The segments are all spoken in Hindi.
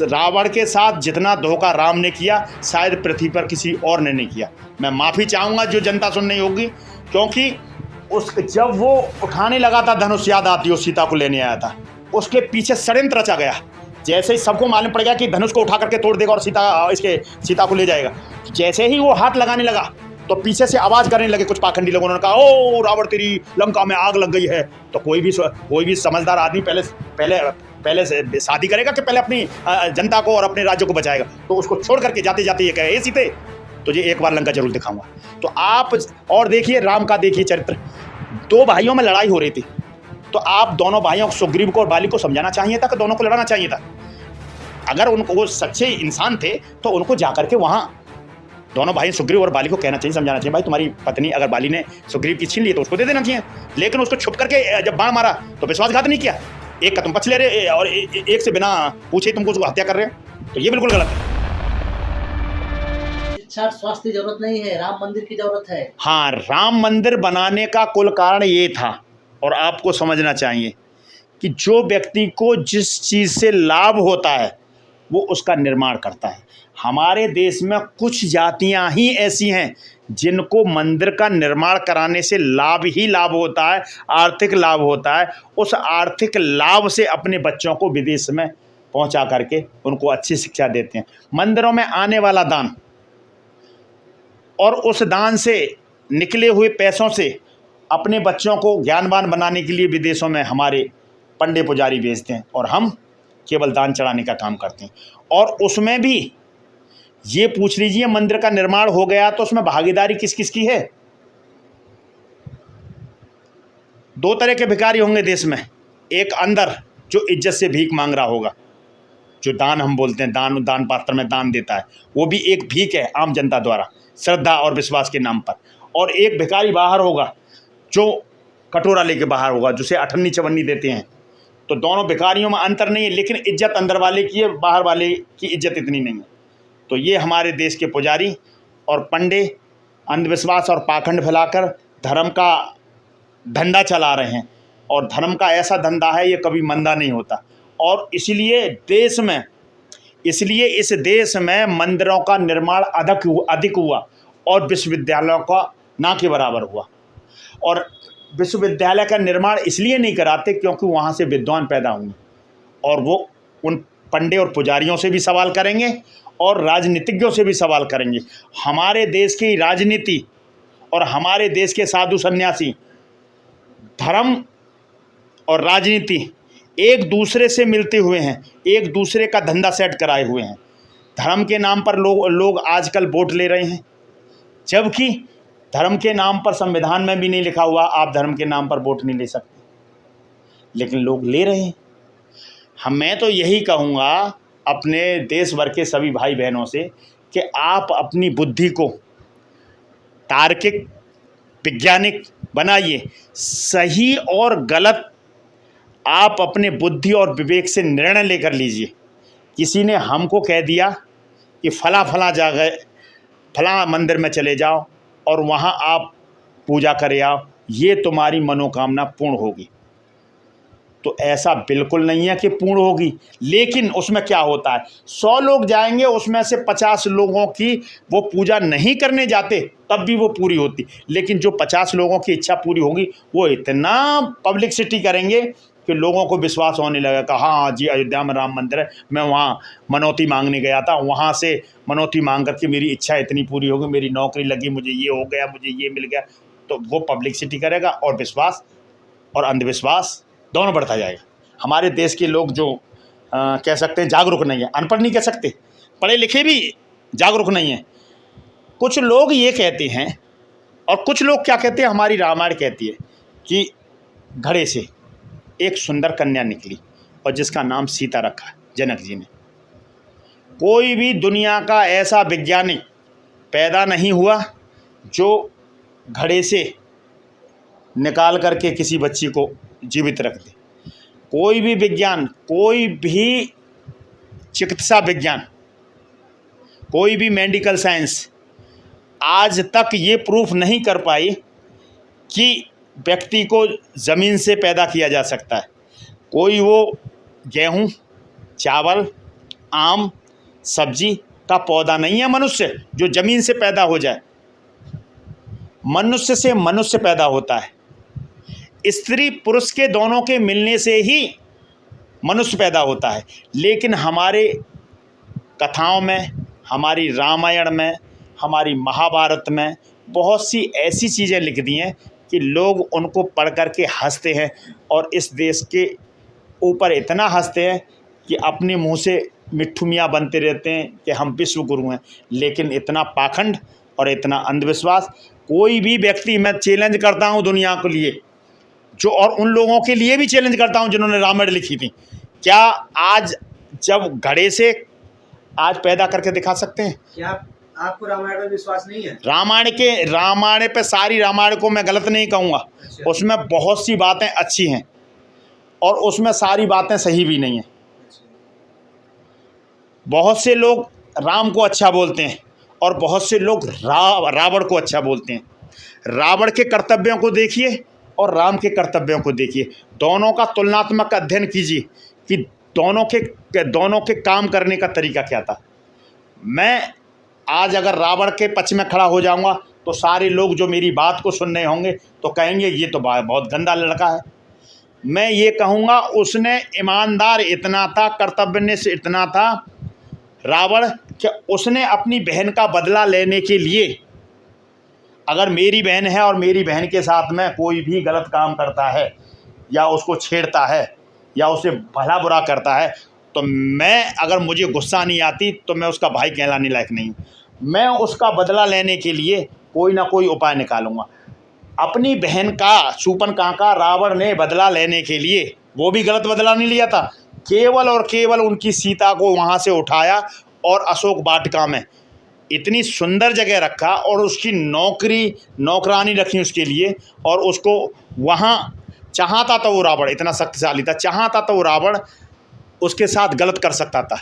रावण के साथ जितना धोखा राम ने किया शायद पृथ्वी पर किसी और ने नहीं किया। मैं माफ़ी चाहूँगा जो जनता सुन नहीं होगी, क्योंकि जब वो उठाने लगा था धनुष, याद आती हो, सीता को लेने आया था, उसके पीछे षड्यंत्र रचा गया। जैसे ही सबको मालूम पड़ गया कि धनुष को उठा करके तोड़ देगा और सीता को ले जाएगा, जैसे ही वो हाथ लगाने लगा तो पीछे से आवाज़ करने लगे कुछ पाखंडी लोगों ने, कहा ओ रावण तेरी लंका में आग लग गई है। तो कोई भी समझदार आदमी पहले से शादी करेगा कि पहले अपनी जनता को और अपने राज्य को बचाएगा। तो उसको छोड़ करके जाते जाते ये कहे, सीते तुझे एक बार लंका जरूर दिखाऊंगा। तो आप और देखिए राम का, देखिए चरित्र। दो भाइयों में लड़ाई हो रही थी, तो आप दोनों भाइयों को, सुग्रीव को और बाली को, समझाना चाहिए था कि दोनों को लड़ाना चाहिए था। अगर उनको, वो सच्चे इंसान थे, तो उनको जाकर के वहाँ दोनों भाई सुग्रीव और बाली को कहना चाहिए, समझाना चाहिए, भाई तुम्हारी पत्नी अगर बाली ने सुग्रीव की छीन ली तो उसको दे देना चाहिए। लेकिन उसको छुप करके जब बाण मारा तो विश्वासघात नहीं किया, एक का तुम पक्ष ले रहे और एक से बिना पूछे तुमको उसको हत्या कर रहे हो, तो ये बिल्कुल गलत है। शिक्षा स्वास्थ्य की जरूरत नहीं है, राम मंदिर की जरूरत है। हाँ, राम मंदिर बनाने का कुल कारण ये था, और आपको समझना चाहिए कि जो व्यक्ति को जिस चीज़ से लाभ होता है वो उसका निर्माण करता है। हमारे देश में कुछ जातियां ही ऐसी हैं जिनको मंदिर का निर्माण कराने से लाभ ही लाभ होता है, आर्थिक लाभ होता है। उस आर्थिक लाभ से अपने बच्चों को विदेश में पहुंचा करके उनको अच्छी शिक्षा देते हैं। मंदिरों में आने वाला दान और उस दान से निकले हुए पैसों से अपने बच्चों को ज्ञानवान बनाने के लिए विदेशों में हमारे पंडे पुजारी भेजते हैं, और हम केवल दान चढ़ाने का काम करते हैं। और उसमें भी ये पूछ लीजिए, मंदिर का निर्माण हो गया तो उसमें भागीदारी किस किस की है? दो तरह के भिखारी होंगे देश में। एक अंदर जो इज्जत से भीख मांग रहा होगा, जो दान हम बोलते हैं, दान पात्र में दान देता है, वो भी एक भीख है आम जनता द्वारा, श्रद्धा और विश्वास के नाम पर। और एक भिखारी बाहर होगा जो कटोरा लेके बाहर होगा, जिसे अठन्नी चवन्नी देते हैं। तो दोनों भिखारियों में अंतर नहीं है, लेकिन इज्जत अंदर वाले की है, बाहर वाले की इज्जत इतनी नहीं है। तो ये हमारे देश के पुजारी और पंडे अंधविश्वास और पाखंड फैलाकर धर्म का धंधा चला रहे हैं, और धर्म का ऐसा धंधा है ये कभी मंदा नहीं होता। और इसलिए इस देश में मंदिरों का निर्माण अधिक हुआ और विश्वविद्यालयों का ना के बराबर हुआ। और विश्वविद्यालय का निर्माण इसलिए नहीं कराते क्योंकि वहाँ से विद्वान पैदा होंगे, और वो उन पंडे और पुजारियों से भी सवाल करेंगे और राजनीतिज्ञों से भी सवाल करेंगे। हमारे देश की राजनीति और हमारे देश के साधु सन्यासी धर्म और राजनीति एक दूसरे से मिलते हुए हैं, एक दूसरे का धंधा सेट कराए हुए हैं। धर्म के नाम पर लोग आजकल वोट ले रहे हैं, जबकि धर्म के नाम पर संविधान में भी नहीं लिखा हुआ आप धर्म के नाम पर वोट नहीं ले सकते, लेकिन लोग ले रहे हैं। मैं तो यही कहूँगा अपने देश भर के सभी भाई बहनों से कि आप अपनी बुद्धि को तार्किक, वैज्ञानिक बनाइए। सही और गलत आप अपने बुद्धि और विवेक से निर्णय लेकर लीजिए। किसी ने हमको कह दिया कि फला जगह फला मंदिर में चले जाओ और वहाँ आप पूजा करे आओ, ये तुम्हारी मनोकामना पूर्ण होगी, तो ऐसा बिल्कुल नहीं है कि पूर्ण होगी। लेकिन उसमें क्या होता है, 100 लोग जाएंगे, उसमें से 50 लोगों की वो पूजा नहीं करने जाते, तब भी वो पूरी होती। लेकिन जो 50 लोगों की इच्छा पूरी होगी, वो इतना पब्लिसिटी करेंगे कि लोगों को विश्वास होने लगेगा, हाँ जी अयोध्या में राम मंदिर है, मैं वहाँ मनौती मांगने गया था, वहाँ से मनौती मांग करके मेरी इच्छा इतनी पूरी होगी, मेरी नौकरी लगी, मुझे ये हो गया, मुझे ये मिल गया। तो वो पब्लिसिटी करेगा और विश्वास और अंधविश्वास दोनों बढ़ता जाएगा। हमारे देश के लोग जो कह सकते हैं जागरूक नहीं है, अनपढ़ नहीं कह सकते, पढ़े लिखे भी जागरूक नहीं है। कुछ लोग ये कहते हैं, और कुछ लोग क्या कहते हैं, हमारी रामायण कहती है कि घड़े से एक सुंदर कन्या निकली और जिसका नाम सीता रखा जनक जी ने। कोई भी दुनिया का ऐसा वैज्ञानिक पैदा नहीं हुआ जो घड़े से निकाल करके किसी बच्ची को जीवित रख दे। कोई भी विज्ञान, कोई भी चिकित्सा विज्ञान, कोई भी मेडिकल साइंस आज तक ये प्रूफ नहीं कर पाई कि व्यक्ति को ज़मीन से पैदा किया जा सकता है। कोई वो गेहूँ, चावल, आम सब्जी का पौधा नहीं है मनुष्य जो ज़मीन से पैदा हो जाए। मनुष्य से मनुष्य पैदा होता है। स्त्री पुरुष के दोनों के मिलने से ही मनुष्य पैदा होता है। लेकिन हमारे कथाओं में, हमारी रामायण में, हमारी महाभारत में बहुत सी ऐसी चीज़ें लिख दी हैं कि लोग उनको पढ़ कर के हंसते हैं और इस देश के ऊपर इतना हंसते हैं कि अपने मुंह से मिट्ठू मियाँ बनते रहते हैं कि हम विश्व गुरु हैं। लेकिन इतना पाखंड और इतना अंधविश्वास, कोई भी व्यक्ति, मैं चैलेंज करता हूं दुनिया के लिए, जो और उन लोगों के लिए भी चैलेंज करता हूं जिन्होंने रामायण लिखी थी, क्या आज जब घड़े से आज पैदा करके दिखा सकते हैं? क्या आपको रामायण में विश्वास नहीं है? रामायण पे, सारी रामायण को मैं गलत नहीं कहूँगा। अच्छा। उसमें बहुत सी बातें अच्छी हैं और उसमें सारी बातें सही भी नहीं हैं। अच्छा। बहुत से लोग राम को अच्छा बोलते हैं और बहुत से लोग रावण को अच्छा बोलते हैं। रावण के कर्तव्यों को देखिए और राम के कर्तव्यों को देखिए, दोनों का तुलनात्मक अध्ययन कीजिए कि दोनों के काम करने का तरीका क्या था। मैं आज अगर रावण के पक्ष में खड़ा हो जाऊंगा तो सारे लोग जो मेरी बात को सुन रहे होंगे तो कहेंगे ये तो बहुत गंदा लड़का है। मैं ये कहूँगा उसने ईमानदार इतना था, कर्तव्यनिष्ठ इतना था रावण कि उसने अपनी बहन का बदला लेने के लिए, अगर मेरी बहन है और मेरी बहन के साथ में कोई भी गलत काम करता है या उसको छेड़ता है या उसे भला बुरा करता है तो मैं, अगर मुझे गुस्सा नहीं आती तो मैं उसका भाई कहलाने लायक नहीं हूँ। मैं उसका बदला लेने के लिए कोई ना कोई उपाय निकालूंगा। अपनी बहन का, शूर्पणखा का रावण ने बदला लेने के लिए, वो भी गलत बदला नहीं लिया था, केवल और केवल उनकी सीता को वहाँ से उठाया और अशोक वाटिका में इतनी सुंदर जगह रखा और उसकी नौकरानी रखी उसके लिए, और उसको वहाँ चाहता था वो रावण, इतना शक्तिशाली था, चाहता था वो रावण उसके साथ गलत कर सकता था।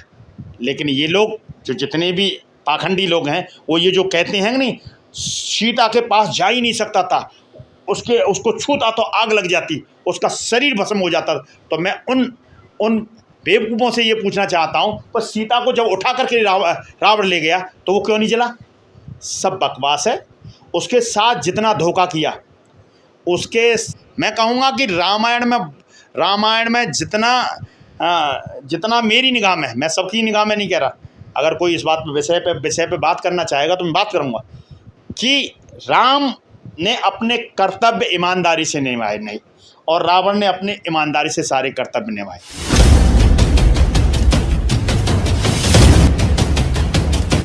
लेकिन ये लोग जो जितने भी पाखंडी लोग हैं वो ये जो कहते हैं नहीं, सीता के पास जा ही नहीं सकता था, उसको छूता तो आग लग जाती, उसका शरीर भस्म हो जाता। तो मैं उन बेवकूफ़ों से ये पूछना चाहता हूँ, पर सीता को जब उठा करके रावण ले गया तो वो क्यों नहीं जला? सब बकवास है। उसके साथ जितना धोखा किया, मैं कहूँगा कि रामायण में जितना मेरी निगाह में, मैं सबकी निगाह में नहीं कह रहा, अगर कोई इस बात विषय पे बात करना चाहेगा तो मैं बात करूँगा कि राम ने अपने कर्तव्य ईमानदारी से निभाए नहीं और रावण ने अपने ईमानदारी से सारे कर्तव्य निभाए।